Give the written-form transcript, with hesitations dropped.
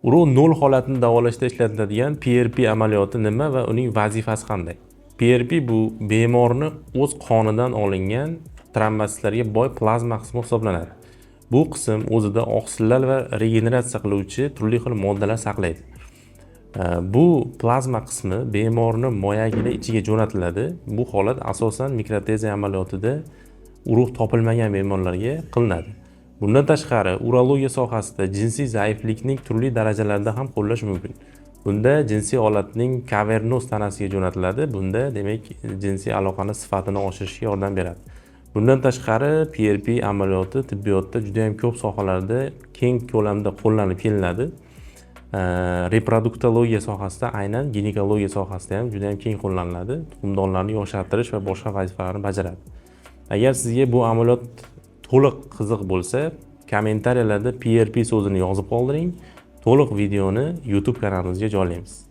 Urug' nol holatini davolashda ishlatiladigan PRP amaliyoti nima va uning vazifasi qanday? PRP bu bemorni o'z qonidan olingan trombositlarga boy plazma qismi hisoblanadi. Bu qism o'zida oqsillar va regeneratsiya qiluvchi turli xil moddalar saqlaydi. Bu plazma qismi bemorni moyagini ichiga jo'natiladi. Bu holat asosan mikroteziya amaliyotida urug' topilmagan bemorlarga qilinadi. Bundan tashqari, urologiya sohasida jinsiy zaiflikning turli darajalarida ham qo'llash mumkin. Bunda jinsiy holatning kavernoz tanasiga jo'natiladi. Bunda demak jinsiy aloqani sifatini oshirishga yordam beradi. Bundan tashqari, PRP amaliyoti tibbiyotda juda ham ko'p sohalarda keng ko'lamda qo'llanib kelinadi. Reproduktologiya sohasida, aynan ginekologiya sohasida ham juda ham keng qo'llaniladi. Tuxumdonlarni yoshartirish va boshqa vazifalarni bajaradi. Agar sizga bu amaliyot to'liq qiziq bo'lsa, kommentariyalarda PRP so'zini yozib qoldiring. To'liq videoni YouTube kanalimizga joylaymiz.